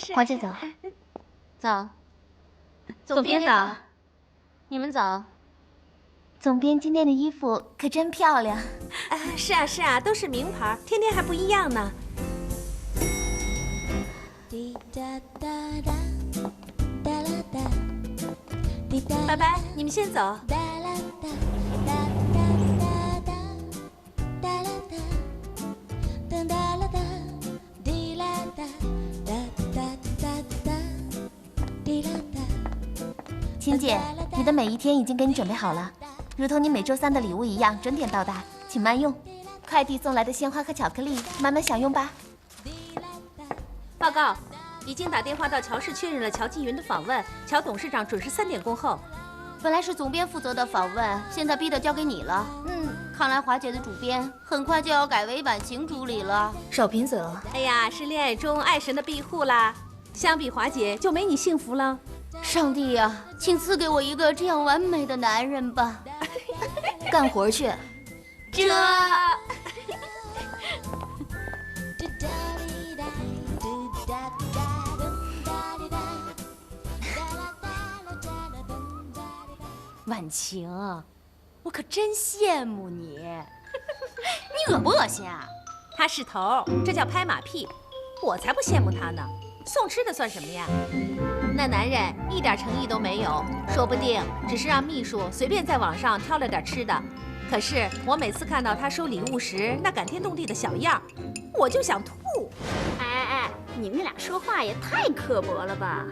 华姐早。早。总编早。你们早。总编今天的衣服可真漂亮。是啊是啊，都是名牌，天天还不一样呢。拜拜，你们先走。晴姐，你的每一天已经给你准备好了，如同你每周3的礼物一样，准点到达，请慢用。快递送来的鲜花和巧克力，慢慢享用吧。报告，已经打电话到乔氏确认了乔继云的访问，乔董事长准时3点恭候。本来是总编负责的访问，现在逼得交给你了。看来华姐的主编很快就要改为婉晴主理了。少贫嘴了。哎呀，是恋爱中爱神的庇护啦，相比华姐就没你幸福了。上帝呀，请赐给我一个这样完美的男人吧！干活去。这。婉晴，我可真羡慕你。你恶不恶心啊？他是头，这叫拍马屁，我才不羡慕他呢。送吃的算什么呀？那男人一点诚意都没有，说不定只是让秘书随便在网上挑了点吃的。可是我每次看到他收礼物时那感天动地的小样，我就想吐。哎，你们俩说话也太刻薄了吧？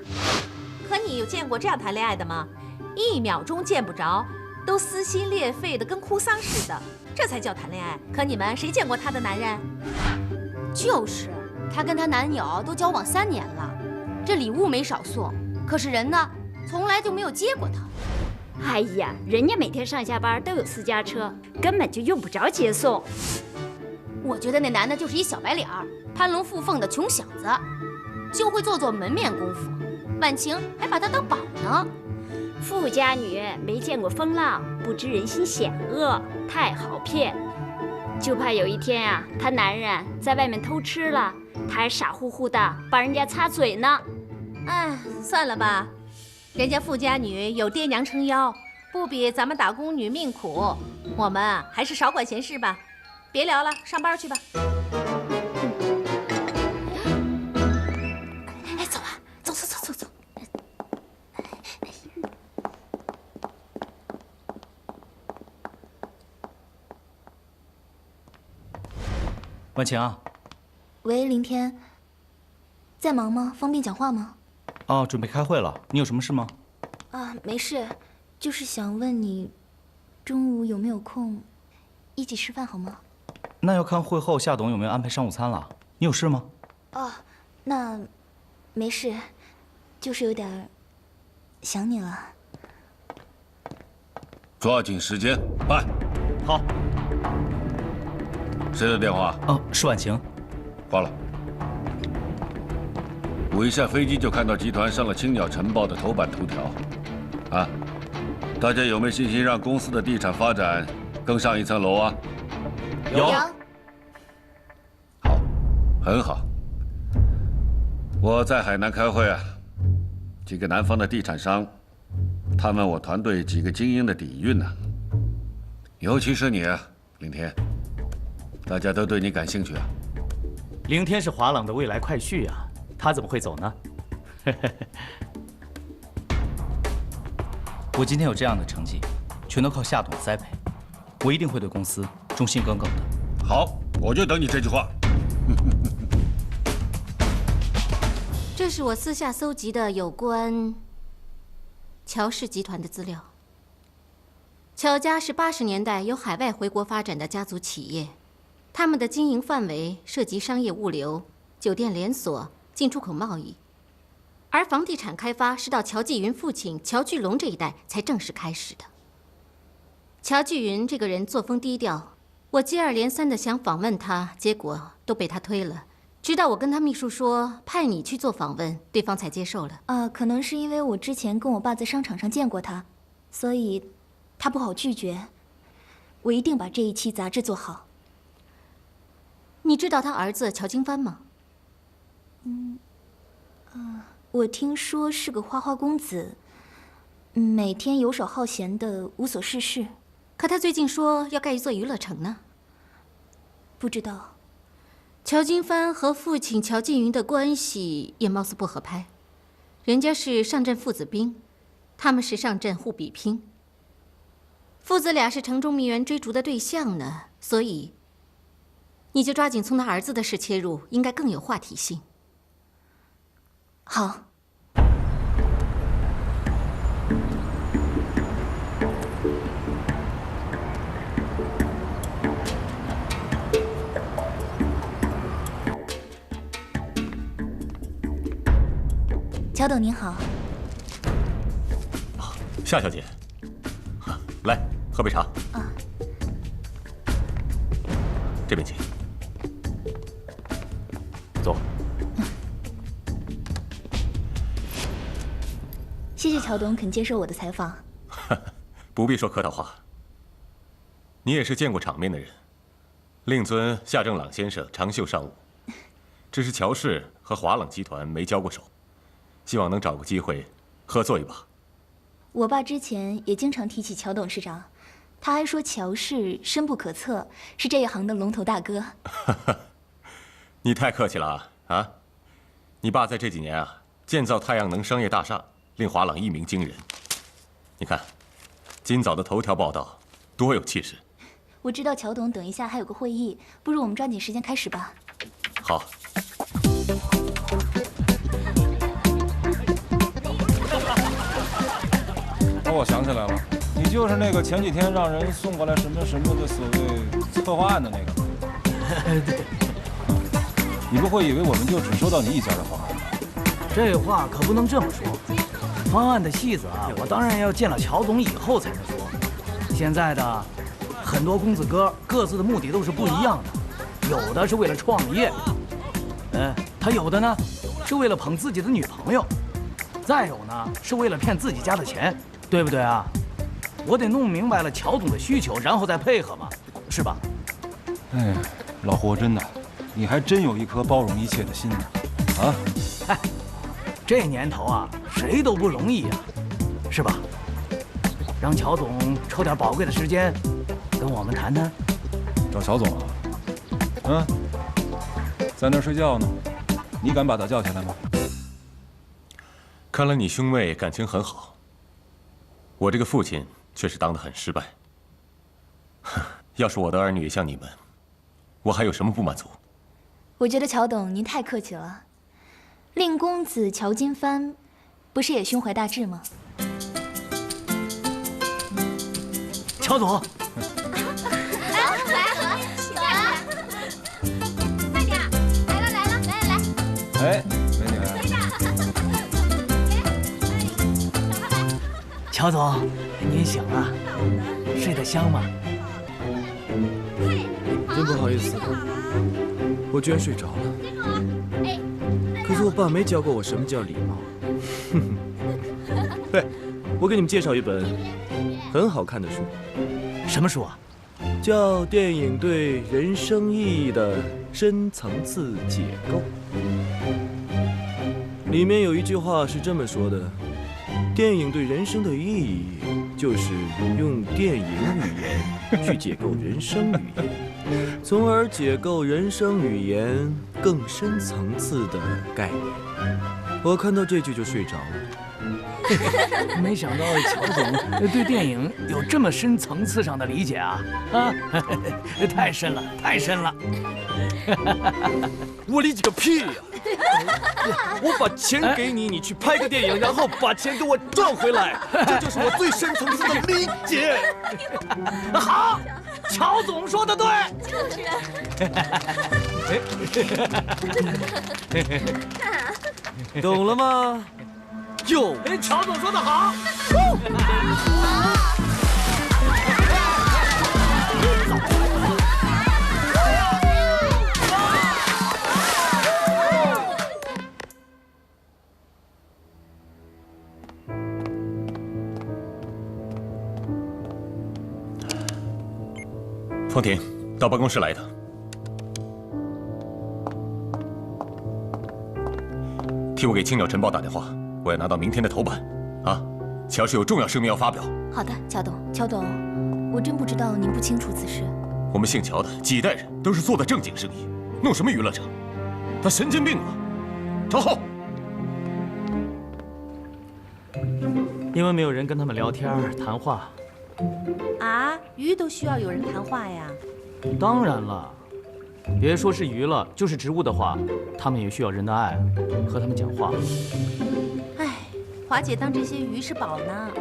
可你有见过这样谈恋爱的吗？1秒钟见不着，都撕心裂肺的跟哭丧似的，这才叫谈恋爱。可你们谁见过他的男人？就是，她跟她男友都交往3年了，这礼物没少送，可是人呢，从来就没有接过她。哎呀，人家每天上下班都有私家车，根本就用不着接送。我觉得那男的就是一小白脸儿，攀龙附凤的穷小子，就会做门面功夫。婉晴还把他当宝呢。富家女没见过风浪，不知人心险恶，太好骗。就怕有一天啊，她男人在外面偷吃了，她还傻乎乎的帮人家擦嘴呢。哎，算了吧，人家富家女有爹娘撑腰，不比咱们打工女命苦。我们还是少管闲事吧。别聊了，上班去吧。哎，走吧，走。婉晴啊，喂，林天，在忙吗？方便讲话吗？哦，准备开会了。你有什么事吗？啊，没事，就是想问你，中午有没有空，一起吃饭好吗？那要看会后夏董有没有安排商务餐了。你有事吗？哦，那没事，就是有点想你了。抓紧时间办。好。谁的电话？哦，是婉晴。挂了。我一下飞机就看到集团上了《青鸟晨报》的头版头条。啊，大家有没有信心让公司的地产发展更上一层楼啊？有。好，很好。我在海南开会啊，几个南方的地产商探问我团队几个精英的底蕴呢，尤其是你啊，林天。大家都对你感兴趣啊！凌天是华朗的未来快婿啊，他怎么会走呢？我今天有这样的成绩，全都靠夏董的栽培，我一定会对公司忠心耿耿的。好，我就等你这句话。这是我私下搜集的有关乔氏集团的资料。乔家是80年代由海外回国发展的家族企业。他们的经营范围涉及商业物流、酒店连锁、进出口贸易，而房地产开发是到乔继云父亲乔巨龙这一代才正式开始的。乔巨云这个人作风低调，我接二连三的想访问他，结果都被他推了。直到我跟他秘书说派你去做访问，对方才接受了。可能是因为我之前跟我爸在商场上见过他，所以他不好拒绝。我一定把这一期杂志做好。你知道他儿子乔金帆吗？我听说是个花花公子，每天游手好闲的，无所事事。可他最近说要盖一座娱乐城呢。不知道。乔金帆和父亲乔进云的关系也貌似不合拍，人家是上阵父子兵，他们是上阵互比拼。父子俩是城中名媛追逐的对象呢，所以你就抓紧从他儿子的事切入，应该更有话题性。好。乔董您好。夏小姐，来喝杯茶。啊。这边请。坐。谢谢乔董肯接受我的采访。不必说客套话。你也是见过场面的人，令尊夏正朗先生长袖善舞，只是乔氏和华朗集团没交过手，希望能找个机会合作一把。我爸之前也经常提起乔董事长，他还说乔氏深不可测，是这一行的龙头大哥。你太客气了啊！你爸在这几年啊，建造太阳能商业大厦，令华朗一鸣惊人。你看，今早的头条报道多有气势。我知道乔董等一下还有个会议，不如我们抓紧时间开始吧。好。我想起来了，你就是那个前几天让人送过来什么什么的所谓策划案的那个。对。你不会以为我们就只收到你一家的方案吧？这话可不能这么说。方案的细则啊，我当然要见了乔总以后才能说。现在的很多公子哥各自的目的都是不一样的，有的是为了创业，他有的呢是为了捧自己的女朋友，再有呢是为了骗自己家的钱，对不对啊？我得弄明白了乔总的需求，然后再配合嘛，是吧？哎，老胡，真的，你还真有一颗包容一切的心呢，啊！哎，这年头啊，谁都不容易呀，是吧？让乔总抽点宝贵的时间，跟我们谈谈。找乔总啊？嗯，在那儿睡觉呢，你敢把他叫起来吗？看来你兄妹感情很好，我这个父亲却是当得很失败。要是我的儿女也像你们，我还有什么不满足？我觉得乔董您太客气了。令公子乔金帆，不是也胸怀大志吗？乔总，来了，走啊！快点，来！哎，美女。乔总，您醒了，睡得香吗？真不好意思，我居然睡着了。可是我爸没教过我什么叫礼貌。嘿，我给你们介绍一本很好看的书。什么书啊？叫《电影对人生意义的深层次解构》。里面有一句话是这么说的：电影对人生的意义，就是用电影语言去解构人生语言，从而解构人生语言更深层次的概念。我看到这句就睡着了。没想到乔总对电影有这么深层次上的理解啊！啊，太深了，太深了！我理解个屁呀！我把钱给你，你去拍个电影，然后把钱给我赚回来，这就是我最深层次的理解。好，乔总说的对。懂了吗？哟，乔总说的好。方婷，到办公室来的。替我给青鸟晨报打电话，我要拿到明天的头版。啊，乔氏有重要声明要发表。好的，乔董，乔董，我真不知道您不清楚此事。我们姓乔的几代人都是做的正经生意，弄什么娱乐城？他神经病啊！朝后。因为没有人跟他们聊天谈话。啊，鱼都需要有人谈话呀。当然了，别说是鱼了，就是植物的话，它们也需要人的爱，和它们讲话。哎，华姐当这些鱼是宝呢。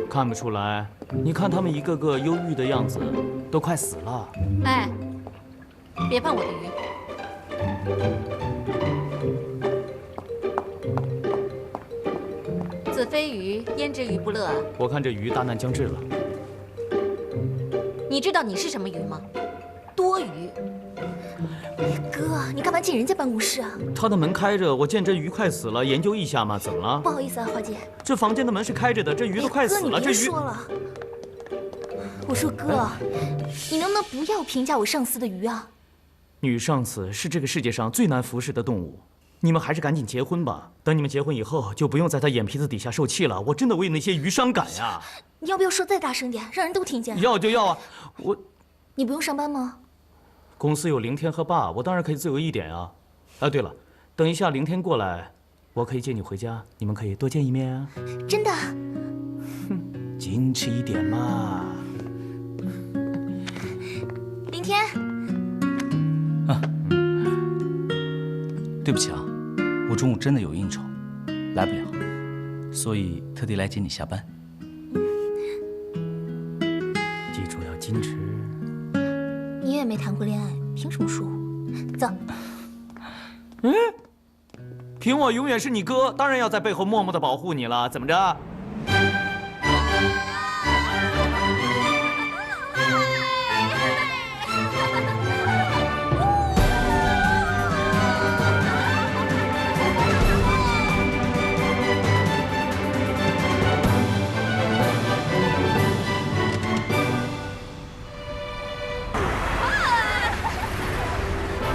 看不出来，你看它们一个个忧郁的样子，都快死了。哎，别碰我的鱼。子非鱼，焉知鱼不乐啊？我看这鱼大难将至了。你知道你是什么鱼吗？多鱼。哥，你干嘛进人家办公室啊？他的门开着，我见这鱼快死了，研究一下嘛，怎么了？不好意思啊，华姐。这房间的门是开着的，这鱼都快死了。哥，你别这鱼说了。我说哥，你能不能不要评价我上司的鱼啊？女上司是这个世界上最难服侍的动物。你们还是赶紧结婚吧，等你们结婚以后，就不用在他眼皮子底下受气了。我真的为那些鱼伤感呀！你要不要说再大声点，让人都听见？要就要啊！你不用上班吗？公司有凌天和爸，我当然可以自由一点啊。啊，对了，等一下凌天过来，我可以接你回家，你们可以多见一面啊。真的？哼，矜持一点嘛。凌天。啊，对不起啊。我中午真的有应酬，来不了，所以特地来接你下班。记住要矜持。你也没谈过恋爱，凭什么说我？走。凭我永远是你哥，当然要在背后默默的保护你了。怎么着？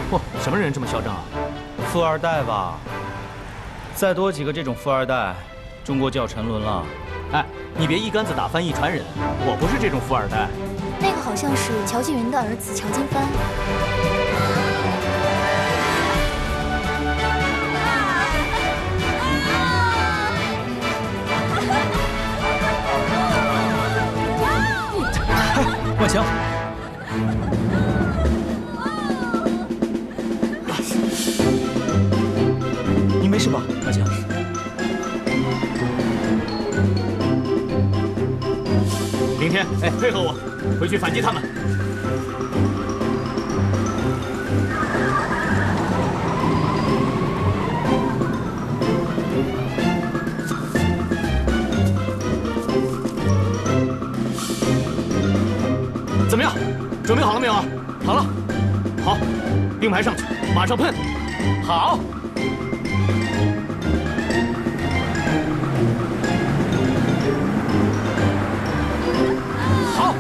嚯，什么人这么嚣张啊？富二代吧，再多几个这种富二代，中国就要沉沦了。哎，你别一竿子打翻一船人，我不是这种富二代。那个好像是乔建云的儿子乔金帆。万强。你没事吧，万强？凌天，哎，配合我，回去反击他们。怎么样？准备好了没有啊？好了，好，并排上去，马上喷。好。好。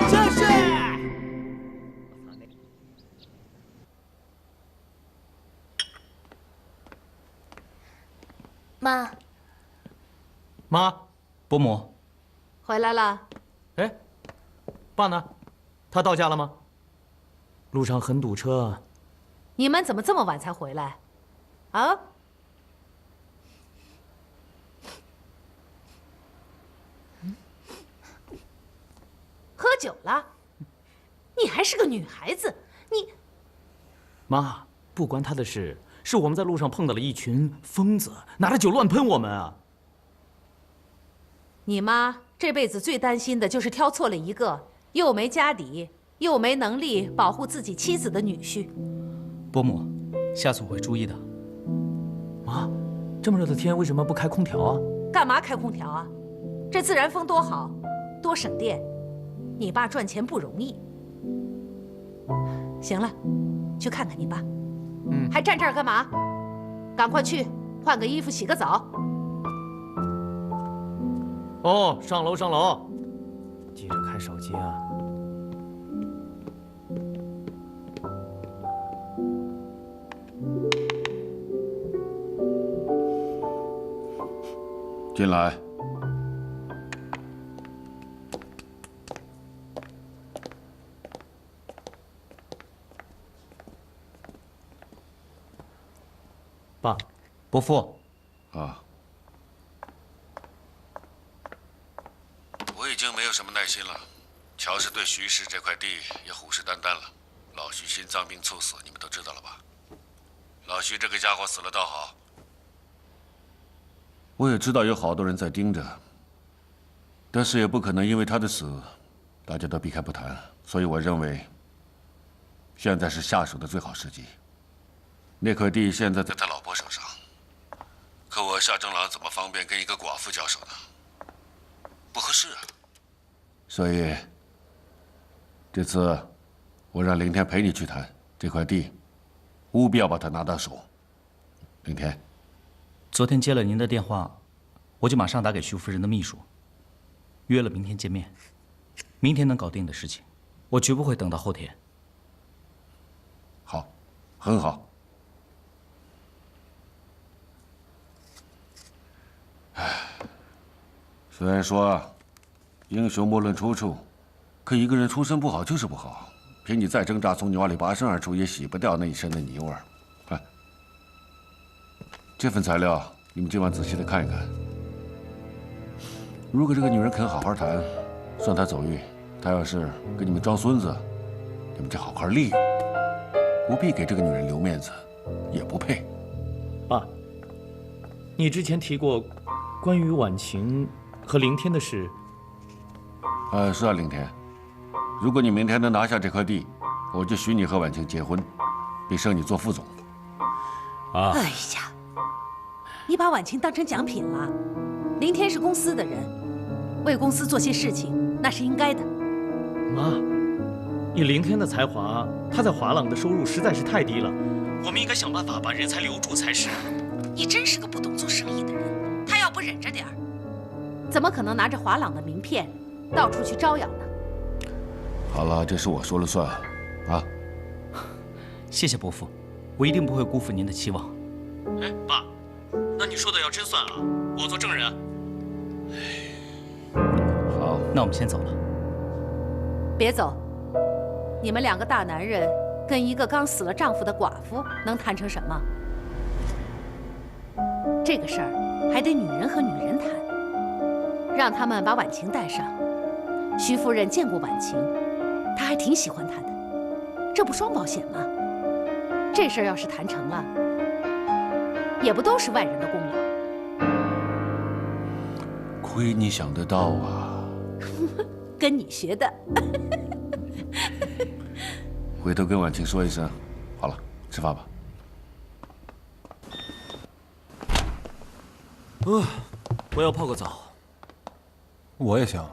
这是。妈，妈，伯母，回来了。哎，爸呢？他到家了吗？路上很堵车。你们怎么这么晚才回来？啊？喝酒了？你还是个女孩子，你……妈，不关他的事，是我们在路上碰到了一群疯子，拿着酒乱喷我们啊！你妈这辈子最担心的就是挑错了一个又没家底又没能力保护自己妻子的女婿。伯母，下次我会注意的。妈，这么热的天，为什么不开空调啊？干嘛开空调啊？这自然风多好，多省电。你爸赚钱不容易。行了，去看看你爸。还站这儿干嘛？赶快去换个衣服，洗个澡。哦，上楼上楼，记着开手机啊。进来。爸，伯父。啊。我已经没有什么耐心了。乔氏对徐氏这块地也虎视眈眈了。老徐心脏病猝死，你们都知道了吧？老徐这个家伙死了倒好。我也知道有好多人在盯着，但是也不可能因为他的死，大家都避开不谈。所以我认为，现在是下手的最好时机。那块地现在在他老婆手上，可我夏正郎怎么方便跟一个寡妇交手呢？不合适啊。所以，这次我让凌天陪你去谈这块地，务必要把它拿到手。凌天。昨天接了您的电话，我就马上打给徐夫人的秘书，约了明天见面。明天能搞定的事情，我绝不会等到后天。好，很好。唉，虽然说英雄莫论出处，可一个人出身不好就是不好，凭你再挣扎从泥洼里拔身而出，也洗不掉那一身的泥味儿。哎。这份材料你们今晚仔细的看一看。如果这个女人肯好好谈，算她走运；她要是跟你们装孙子，你们就好好利用，不必给这个女人留面子，也不配。爸，你之前提过关于婉晴和凌天的事。是啊，凌天，如果你明天能拿下这块地，我就许你和婉晴结婚，并升你做副总。啊！哎呀！你把婉晴当成奖品了。凌天是公司的人，为公司做些事情，那是应该的。妈，以凌天的才华，他在华朗的收入实在是太低了，我们应该想办法把人才留住才是。你真是个不懂做生意的人。他要不忍着点儿，怎么可能拿着华朗的名片到处去招摇呢？好了，这事我说了算，啊。谢谢伯父，我一定不会辜负您的期望。哎，爸。那你说的要真算啊，我做证人。好，那我们先走了。别走，你们两个大男人跟一个刚死了丈夫的寡妇能谈成什么？这个事儿还得女人和女人谈，让他们把婉晴带上。徐夫人见过婉晴，她还挺喜欢她的，这不双保险吗？这事儿要是谈成了，也不都是外人的功劳。亏你想得到啊！跟你学的。回头跟婉晴说一声。好了，吃饭吧。我要泡个澡。我也想。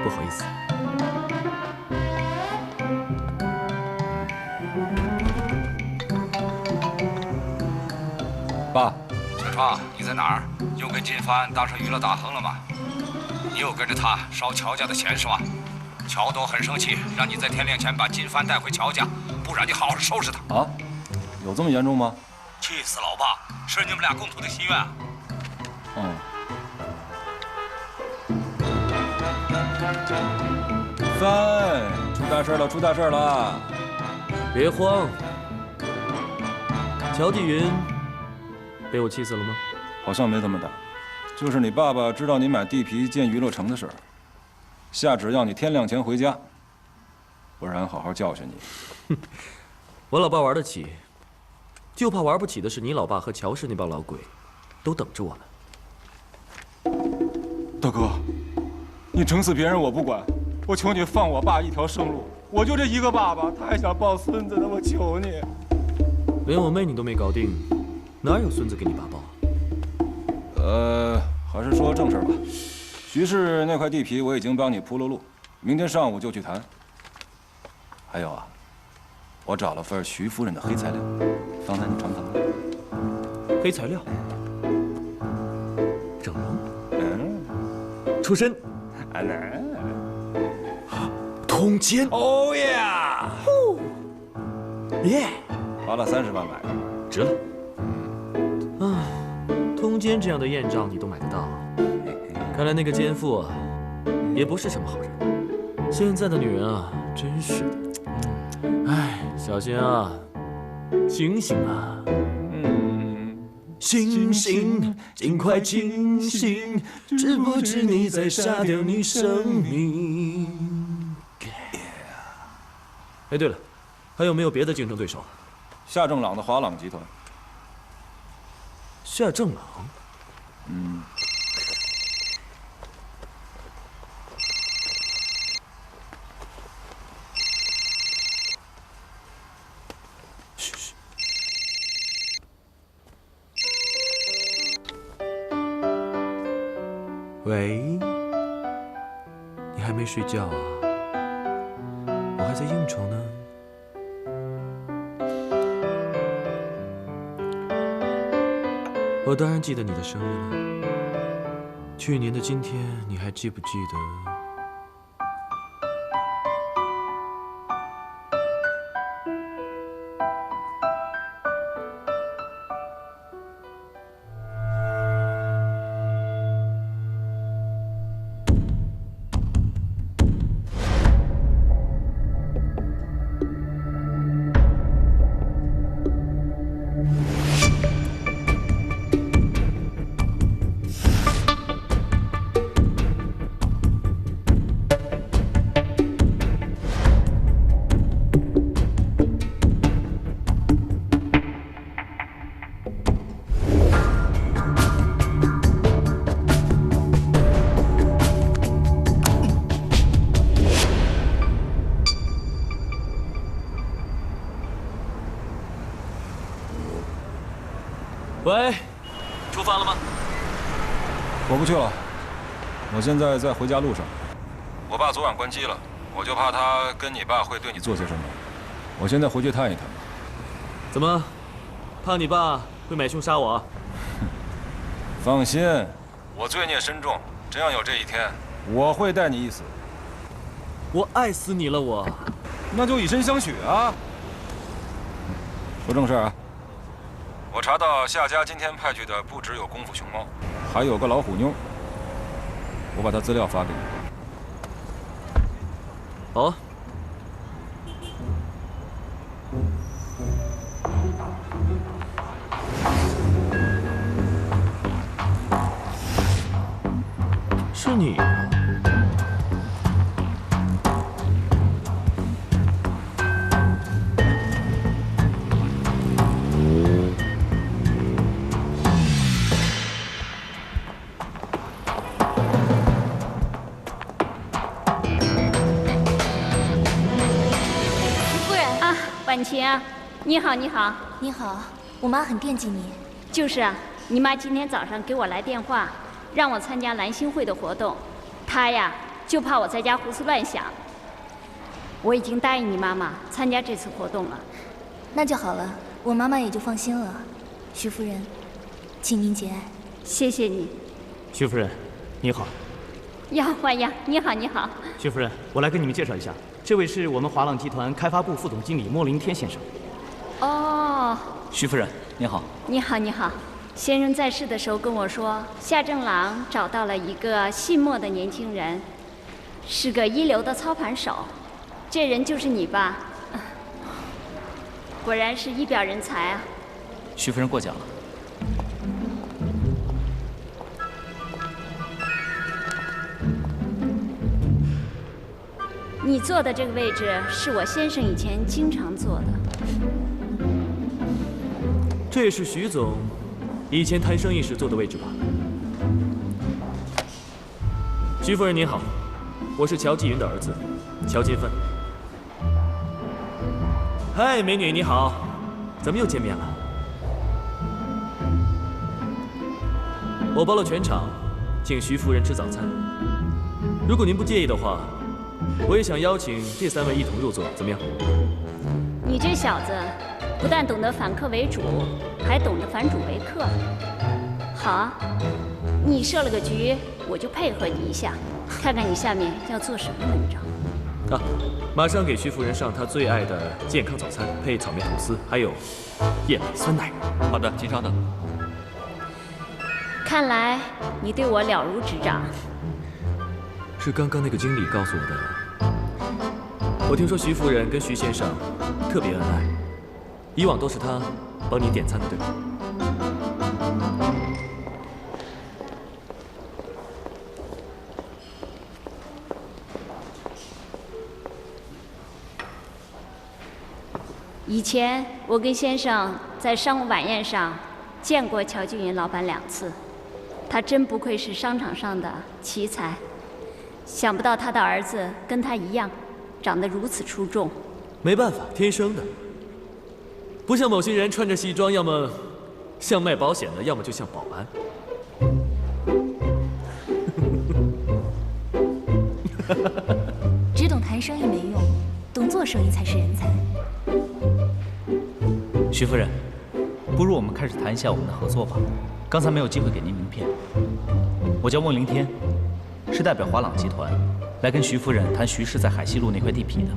不好意思。爸，小创，你在哪儿？又跟金帆当上娱乐大亨了吗？你又跟着他烧乔家的钱是吧？乔董很生气，让你在天亮前把金帆带回乔家，不然你好好收拾他。啊？有这么严重吗？气死老爸，是你们俩共同的心愿。帆，出大事了！出大事了！别慌。乔继云被我气死了吗？好像没这么大，就是你爸爸知道你买地皮建娱乐城的事儿，下旨要你天亮前回家，不然好好教训你。我老爸玩得起，就怕玩不起的是你老爸和乔氏那帮老鬼，都等着我们。大哥，你整死别人我不管，我求你放我爸一条生路。我就这一个爸爸，他还想抱孙子呢，我求你。连我妹你都没搞定，哪有孙子给你爸抱？还是说正事吧。徐氏那块地皮我已经帮你铺了路，明天上午就去谈。还有啊，我找了份徐夫人的黑材料，刚才你尝尝看。黑材料，整容，出身，通奸。哦呀！耶！花了30万买的，值了。通奸这样的艳照你都买得到，看来那个奸妇啊，也不是什么好人。现在的女人啊，真是的。哎，小心啊，醒醒啊！醒醒，尽快清醒，知不知你在杀掉你生命？哎，对了，还有没有别的竞争对手？夏正朗的华朗集团。夏正朗？嘘嘘。喂，你还没睡觉啊？我还在应酬呢。我当然记得你的生日了。去年的今天，你还记不记得？喂，出发了吗？我不去了，我现在在回家路上。我爸昨晚关机了，我就怕他跟你爸会对你做些什么。我现在回去探一探。怎么，怕你爸会买凶杀我？放心，我罪孽深重，真要有这一天，我会带你一死。我爱死你了，我。那就以身相许啊！说正事啊。我查到夏家今天派去的不只有功夫熊猫，还有个老虎妞。我把她资料发给你。好啊。是你啊。婉晴啊，你好，你好，你好，我妈很惦记你。就是啊，你妈今天早上给我来电话，让我参加蓝星会的活动。她呀，就怕我在家胡思乱想。我已经答应你妈妈参加这次活动了。那就好了，我妈妈也就放心了。徐夫人，请您节哀。谢谢你。徐夫人，你好。呀，欢迎，你好，你好。徐夫人，我来跟你们介绍一下，这位是我们华朗集团开发部副总经理莫林天先生。哦。徐夫人，你好。你好，你好。先生在世的时候跟我说，夏正朗找到了一个姓莫的年轻人，是个一流的操盘手。这人就是你吧？果然是一表人才啊。徐夫人过奖了。你坐的这个位置是我先生以前经常坐的。这也是徐总以前谈生意时坐的位置吧？徐夫人您好，我是乔继云的儿子，乔金芬。嗨，美女你好，咱们又见面了。我包了全场，请徐夫人吃早餐。如果您不介意的话，我也想邀请这3位一同入座，怎么样？你这小子，不但懂得反客为主，还懂得反主为客。好啊，你设了个局，我就配合你一下，看看你下面要做什么文章。啊，马上给徐夫人上她最爱的健康早餐，配草莓吐司，还有燕麦酸奶。好的，请稍等。看来你对我了如指掌。是刚刚那个经理告诉我的。我听说徐夫人跟徐先生特别恩爱，以往都是他帮你点餐的，对吧？以前我跟先生在商务晚宴上见过乔俊云老板2次，他真不愧是商场上的奇才，想不到他的儿子跟他一样，长得如此出众。没办法，天生的。不像某些人穿着西装，要么像卖保险的，要么就像保安。只懂谈生意没用，懂做生意才是人才。徐夫人，不如我们开始谈一下我们的合作吧。刚才没有机会给您名片。我叫孟凌天，是代表华朗集团来跟徐夫人谈徐氏在海西路那块地皮的。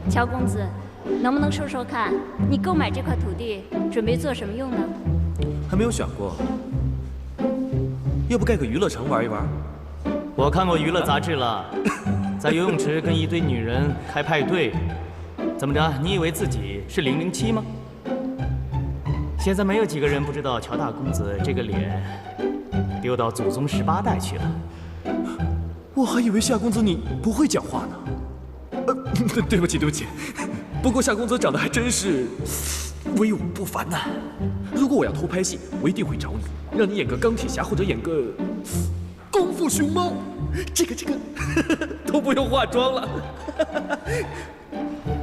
乔公子，能不能说说看，你购买这块土地准备做什么用呢？还没有想过，要不盖个娱乐城玩一玩？我看过娱乐杂志了，在游泳池跟一堆女人开派对，怎么着？你以为自己是007吗？现在没有几个人不知道乔大公子这个脸丢到祖宗18代去了。我还以为夏公子你不会讲话呢。对不起，对不起。不过夏公子长得还真是威武不凡呐。如果我要偷拍戏，我一定会找你，让你演个钢铁侠或者演个功夫熊猫。这个都不用化妆了。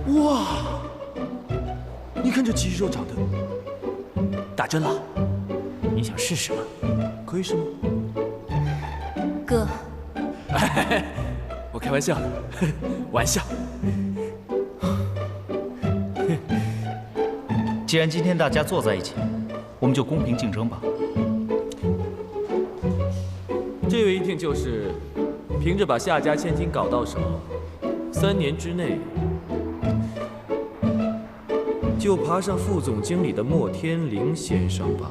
哇，你看这肌肉长得打针了？你想试试吗？可以试吗？哥，我开玩笑，玩笑。既然今天大家坐在一起，我们就公平竞争吧。这位一定就是凭着把夏家千金搞到手，3年之内就爬上副总经理的莫天林先生吧？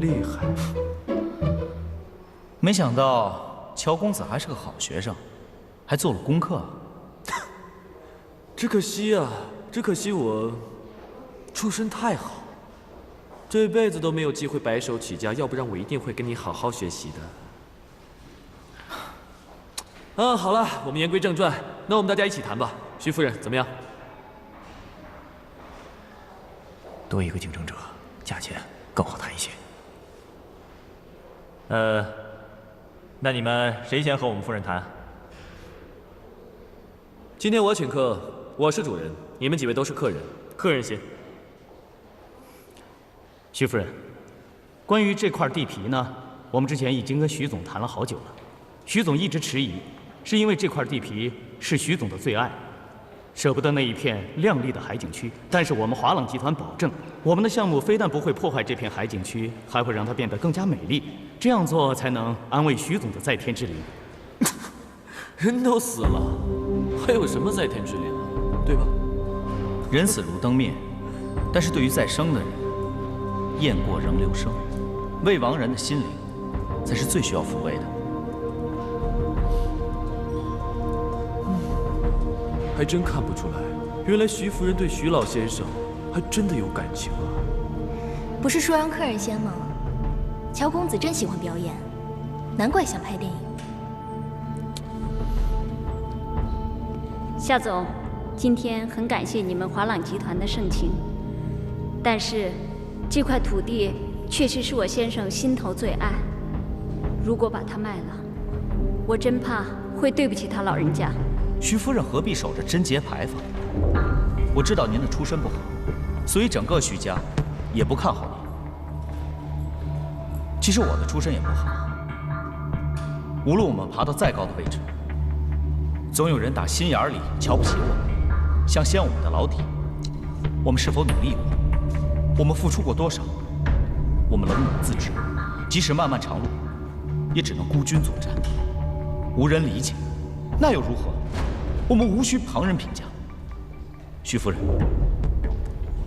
厉害！没想到乔公子还是个好学生，还做了功课。只可惜啊，只可惜我出身太好，这辈子都没有机会白手起家，要不然我一定会跟你好好学习的。啊，好了，我们言归正传，那我们大家一起谈吧。徐夫人怎么样？多一个竞争者，价钱更好谈一些。那你们谁先和我们夫人谈？今天我请客，我是主人，你们几位都是客人，客人先。徐夫人，关于这块地皮呢，我们之前已经跟徐总谈了好久了，徐总一直迟疑，是因为这块地皮是徐总的最爱，舍不得那一片亮丽的海景区。但是我们华朗集团保证，我们的项目非但不会破坏这片海景区，还会让它变得更加美丽。这样做才能安慰徐总的在天之灵。人都死了，还有什么在天之灵，对吧？人死如灯灭，但是对于在生的人，雁过仍留声，未亡人的心灵才是最需要抚慰的。还真看不出来，原来徐夫人对徐老先生还真的有感情啊！不是说让客人先吗？乔公子真喜欢表演，难怪想拍电影。夏总，今天很感谢你们华朗集团的盛情，但是这块土地确实是我先生心头最爱，如果把它卖了，我真怕会对不起他老人家。徐夫人何必守着贞节牌坊？我知道您的出身不好，所以整个徐家也不看好您。其实我的出身也不好，无论我们爬到再高的位置，总有人打心眼里瞧不起我们，想掀我们的老底。我们是否努力过？我们付出过多少？我们冷暖自知，即使漫漫长路，也只能孤军作战，无人理解，那又如何？我们无需旁人评价。徐夫人，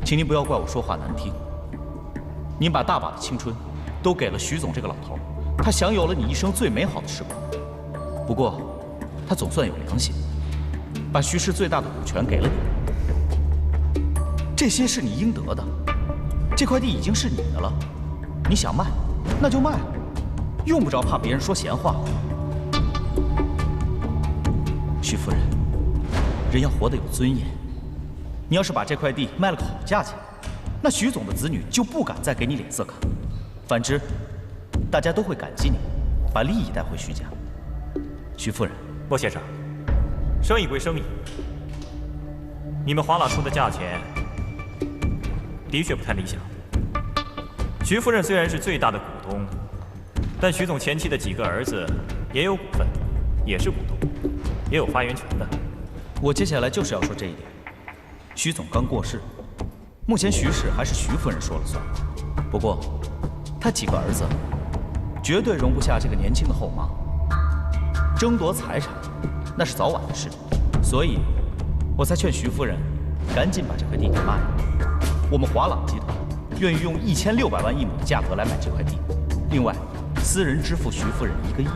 请您不要怪我说话难听。您把大把的青春都给了徐总这个老头，他享有了你一生最美好的时光。不过，他总算有良心，把徐氏最大的股权给了你。这些是你应得的，这块地已经是你的了。你想卖，那就卖，用不着怕别人说闲话。徐夫人，人要活得有尊严。你要是把这块地卖了个好价钱，那徐总的子女就不敢再给你脸色看。反之，大家都会感激你，把利益带回徐家。徐夫人，莫先生，生意归生意，你们华朗出的价钱的确不太理想。徐夫人虽然是最大的股东，但徐总前妻的几个儿子也有股份，也是股东，也有发言权的。我接下来就是要说这一点。徐总刚过世，目前徐氏还是徐夫人说了算。不过，他几个儿子绝对容不下这个年轻的后妈，争夺财产那是早晚的事，所以我才劝徐夫人赶紧把这块地给卖了。我们华朗集团愿意用1600万一亩的价格来买这块地，另外私人支付徐夫人1个亿。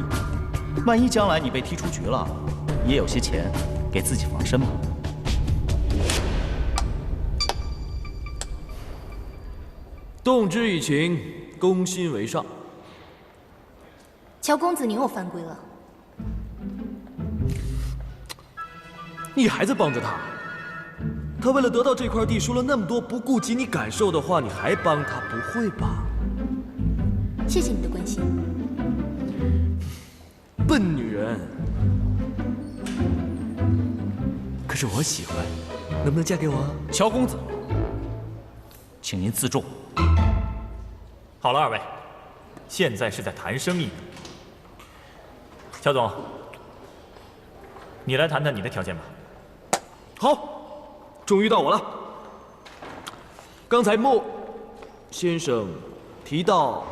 万一将来你被踢出局了，也有些钱给自己防身嘛。动之以情，攻心为上。乔公子，你又犯规了。你还在帮着他？他为了得到这块地说了那么多不顾及你感受的话，你还帮他？不会吧？谢谢你的关心。笨女人。可是我喜欢，能不能嫁给我？乔公子，请您自重。好了，二位，现在是在谈生意。乔总，你来谈谈你的条件吧。好，终于到我了。刚才莫先生提到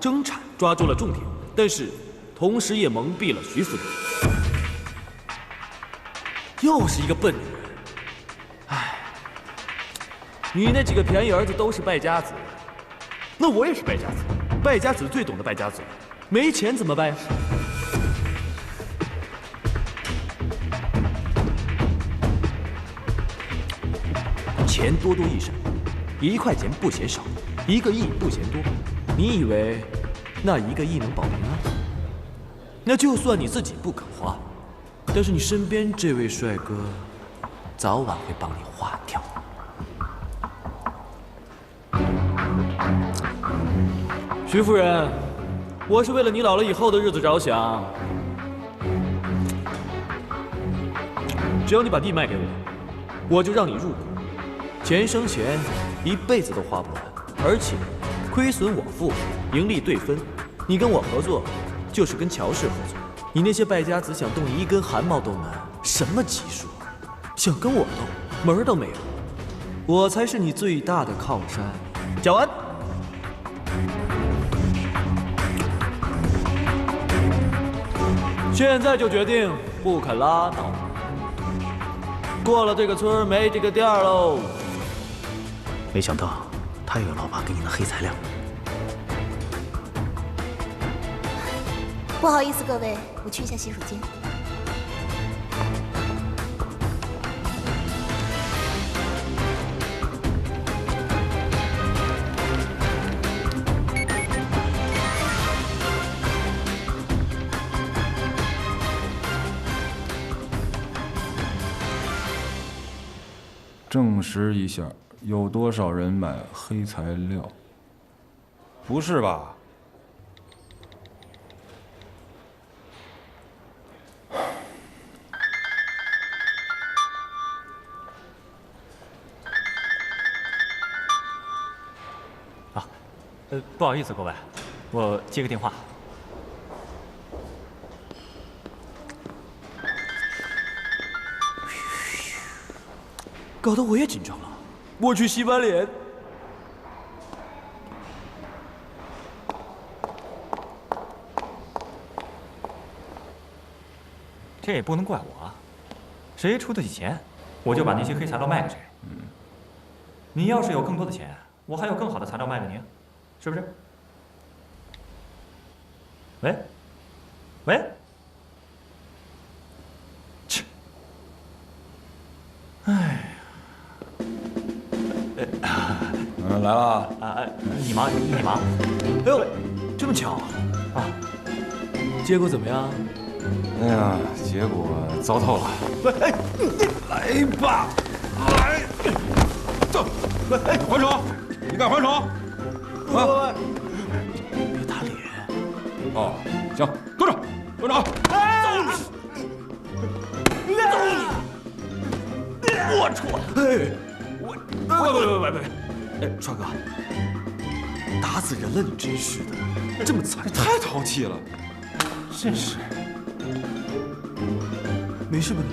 争产抓住了重点，但是同时也蒙蔽了徐夫人。又是一个笨女人。唉，你那几个便宜儿子都是败家子，那我也是败家子。败家子最懂得败家子，没钱怎么败？钱多多益善，1块钱不嫌少，1个亿不嫌多。你以为那1个亿能保平安？那就算你自己不肯花，但是你身边这位帅哥，早晚会帮你花掉。徐夫人，我是为了你老了以后的日子着想。只要你把地卖给我，我就让你入股。钱生钱，一辈子都花不完，而且亏损我付，盈利对分。你跟我合作，就是跟乔氏合作。你那些败家子想动你1根汗毛都难，什么技术？想跟我斗，门儿都没有。我才是你最大的靠山。讲完。现在就决定，不肯拉倒。过了这个村没这个店喽。没想到他有老爸给你的黑材料。不好意思，各位，我去一下洗手间。证实一下，有多少人买黑材料？不是吧？不好意思，各位，我接个电话。搞得我也紧张了。我去洗把脸。这也不能怪我啊，谁出得起钱，我就把那些黑材料卖给谁。你要是有更多的钱，我还有更好的材料卖给你，是不是？喂，喂，切，哎呀，来了啊！你忙，你忙。哎呦，这么巧啊！结果怎么样？哎呀，结果糟透了。哎，来吧，来，走，哎，还手！你敢还手？啊！别打脸。哦，行，蹲着，蹲着啊！我错了。哎，喂，哎，川哥，打死人了，你真是的，这么残忍，太淘气了，真是。没事吧你？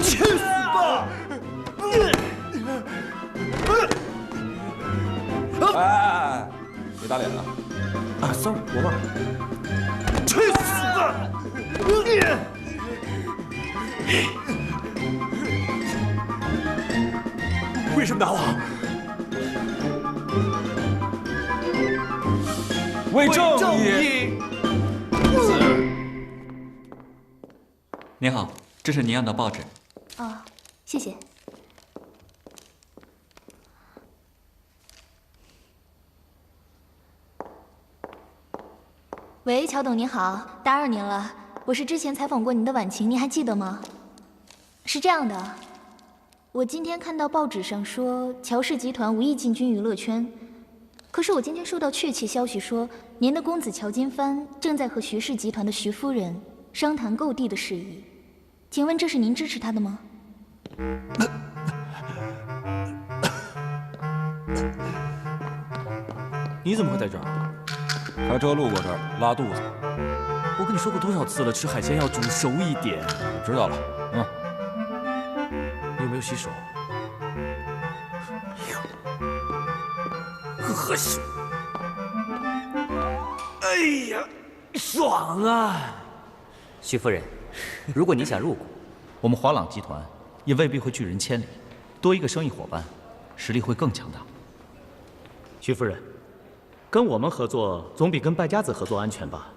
去死吧！哎，别打脸了。啊 ，sorry， 我忘了。去死吧！为什么打我？为正义。您好，这是您要的报纸。哦，谢谢。喂，乔董您好，打扰您了，我是之前采访过您的婉晴，您还记得吗？是这样的，我今天看到报纸上说乔氏集团无意进军娱乐圈，可是我今天收到确切消息说，您的公子乔金帆正在和徐氏集团的徐夫人商谈购地的事宜，请问这是您支持他的吗？你怎么会在这儿？开车路过这儿，拉肚子。我跟你说过多少次了，吃海鲜要煮熟一点。知道了，你有没有洗手？恶心！哎呀，爽啊！徐夫人，如果你想入股，我们华朗集团也未必会拒人千里，多一个生意伙伴，实力会更强大。徐夫人，跟我们合作总比跟败家子合作安全吧？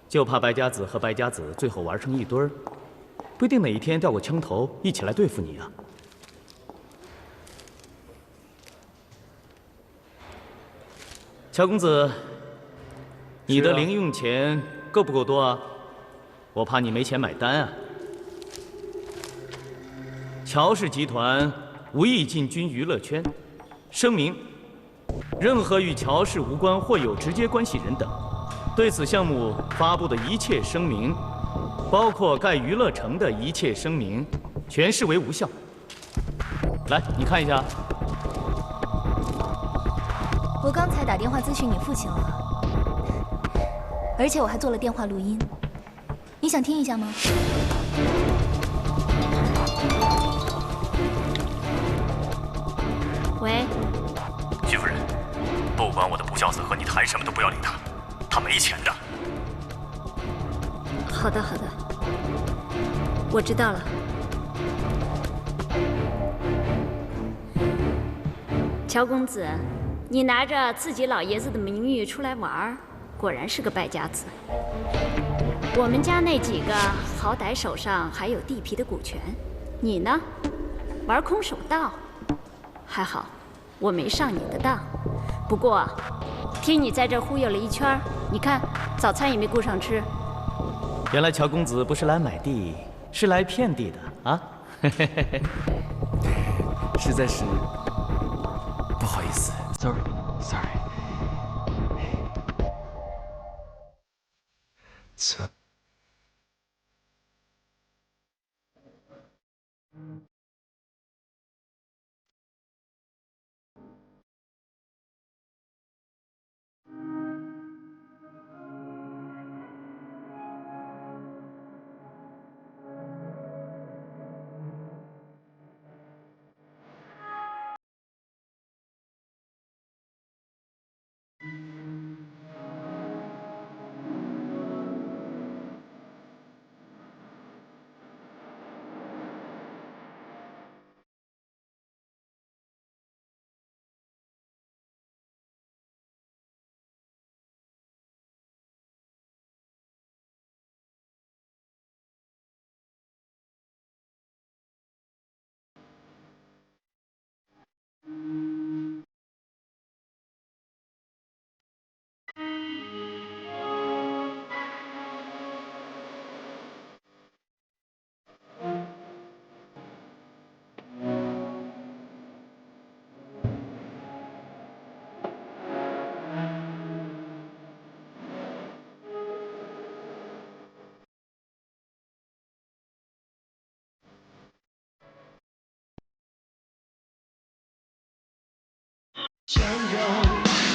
就怕败家子和败家子最后玩成一堆儿，不一定哪一天掉过枪头一起来对付你啊！乔公子，你的零用钱够不够多啊？我怕你没钱买单啊！乔氏集团无意进军娱乐圈，声明：任何与乔氏无关或有直接关系人等，对此项目发布的一切声明，包括该娱乐城的一切声明，全视为无效。来，你看一下。我刚才打电话咨询你父亲了，而且我还做了电话录音，你想听一下吗？喂，徐夫人，不管我的不孝子和你谈什么都不要理他，他没钱的。好的，好的，我知道了。乔公子，你拿着自己老爷子的名誉出来玩，果然是个败家子。我们家那几个好歹手上还有地皮的股权，你呢，玩空手道。还好，我没上你的当。不过，听你在这忽悠了一圈，你看早餐也没顾上吃。原来乔公子不是来买地，是来骗地的啊！实在是不好意思 ，sorry。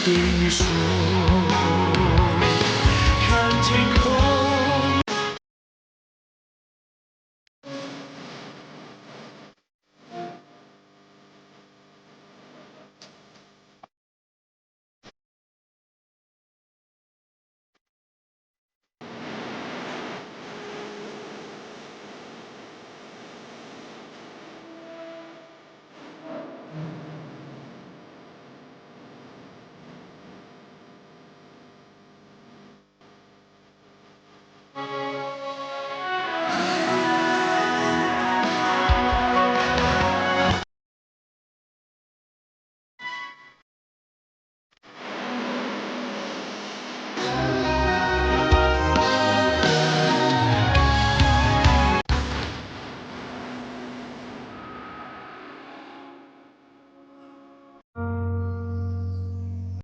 对你说。